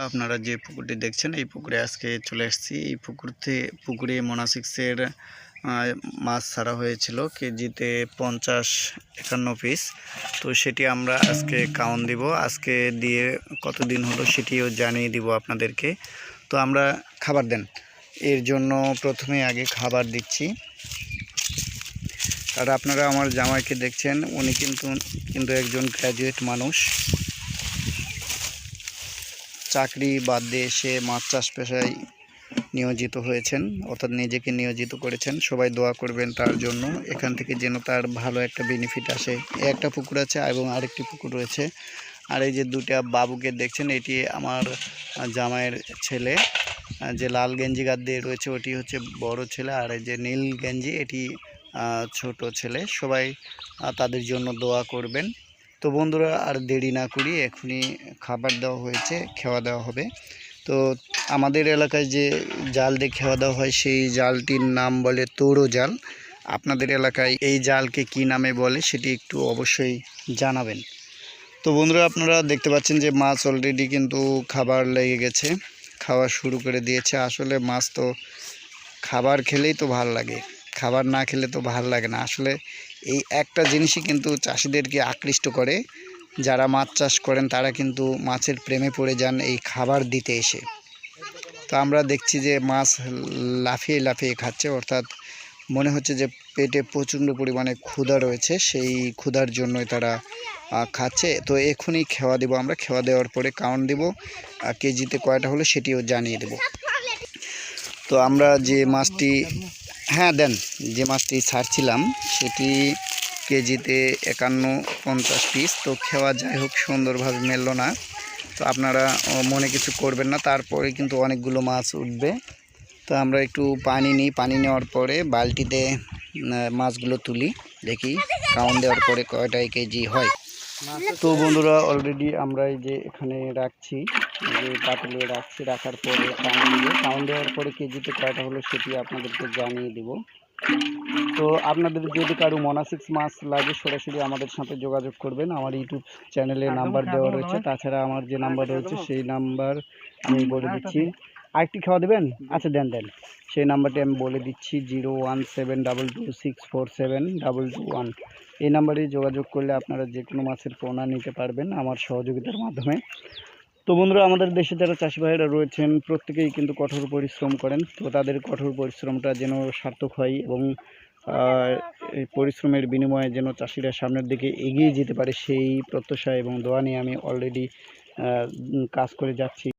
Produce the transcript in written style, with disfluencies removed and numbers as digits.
আপনারা যে পুকুরটি দেখছেন এই পুকুরে আজকে চলে এসেছি। এই পুকুরে মোনাসিক্সের মাছ ছাড়া হয়েছিল কেজিতে 50-51 পিস। তো সেটি আমরা আজকে কাউন্ট দিব, আজকে দিয়ে কতদিন হলো সেটিও জানিয়ে দিব আপনাদেরকে। তো আমরা খাবার দেন, এর জন্য প্রথমে আগে খাবার দিচ্ছি। আর আপনারা আমার জামাইকে দেখছেন, উনি কিন্তু একজন গ্র্যাজুয়েট মানুষ, চাকরি বাদ দিয়ে এসে মাছ চাষ পেশায় নিয়োজিত হয়েছেন, অর্থাৎ নিজেকে নিয়োজিত করেছেন। সবাই দোয়া করবেন তার জন্য, এখান থেকে যেন তার ভালো একটা বেনিফিট আসে। একটা পুকুর আছে এবং আরেকটি পুকুর রয়েছে। আর এই যে দুটা বাবুকে দেখছেন, এটি আমার জামাইয়ের ছেলে। যে লাল গেঞ্জি গাদ দিয়ে রয়েছে ওটি হচ্ছে বড় ছেলে, আর এই যে নীল গেঞ্জি এটি ছোট ছেলে। সবাই তাদের জন্য দোয়া করবেন। তো বন্ধুরা, আর দেরি না করি, এখনই খাবার দেওয়া হয়েছে, খাওয়া দেওয়া হবে। তো আমাদের এলাকায় যে জাল দিয়ে খাওয়া দাওয়া হয় সেই জালটির নাম বলে তৌড়ো জাল। আপনাদের এলাকায় এই জালকে কি নামে বলে সেটি একটু অবশ্যই জানাবেন। তো বন্ধুরা, আপনারা দেখতে পাচ্ছেন যে মাছ অলরেডি কিন্তু খাবার লেগে গেছে, খাওয়া শুরু করে দিয়েছে। আসলে মাছ তো খাবার খেলেই তো ভাল লাগে, খাবার না খেলে তো ভাল লাগে না। আসলে এই একটা জিনিসই কিন্তু চাষিদেরকে আকৃষ্ট করে। যারা মাছ চাষ করেন তারা কিন্তু মাছের প্রেমে পড়ে যান এই খাবার দিতে এসে। তো আমরা দেখছি যে মাছ লাফিয়ে লাফিয়ে খাচ্ছে, অর্থাৎ মনে হচ্ছে যে পেটে প্রচণ্ড পরিমাণে ক্ষুধা রয়েছে, সেই ক্ষুধার জন্যই তারা খাচ্ছে। তো এখনই খাওয়া দেবো আমরা, খাওয়া দেওয়ার পরে কাউন্ট দেবো, কেজিতে কয়টা হলো সেটিও জানিয়ে দেব। তো আমরা যে মাছটি দেন, যে মাছটি ছাড়ছিলাম সেটি কেজিতে 51-50 পিস। তো খাওয়া যাই হোক সুন্দরভাবে মেললো না, তো আপনারা মনে কিছু করবেন না। তারপরে কিন্তু অনেকগুলো মাছ উঠবে। তো আমরা একটু পানি নিই, পানি নেওয়ার পরে বালতিতে মাছগুলো তুলি, দেখি কাউন্ট দেওয়ার পরে কয়টাই কেজি হয়। তো বন্ধুরা, অলরেডি আমরা এই যে এখানে রাখছি, যে পাতিলে রাখছি, রাখার পরে কাউন্ট দেওয়ার পরে কেজিতে কয়টা হলো সেটি আপনাদেরকে জানিয়ে দেব। তো আপনাদের যদি কারো মোনাসিক্স মাছ লাগে সরাসরি আমাদের সাথে যোগাযোগ করবেন। আমার ইউটিউব চ্যানেলে নাম্বার দেওয়া রয়েছে, তাছাড়া আমার যে নাম্বার রয়েছে সেই নাম্বার আমি বলে দিচ্ছি। আরেকটি খাওয়া দেবেন? আচ্ছা দেন, সেই নাম্বারটি আমি বলে দিচ্ছি, 01722647221। এই নাম্বারে যোগাযোগ করলে আপনারা যে কোনো মাছের পোনা নিতে পারবেন আমার সহযোগিতার মাধ্যমে। তো বন্ধুরা, আমাদের দেশে যারা চাষি ভাইরা রয়েছেন প্রত্যেকেই কিন্তু কঠোর পরিশ্রম করেন। তো তাদের কঠোর পরিশ্রমটা যেন সার্থক হয় এবং এই পরিশ্রমের বিনিময়ে যেন চাষিরা সামনের দিকে এগিয়ে যেতে পারে, সেই প্রত্যাশা এবং দোয়া নিয়ে আমি অলরেডি কাজ করে যাচ্ছি।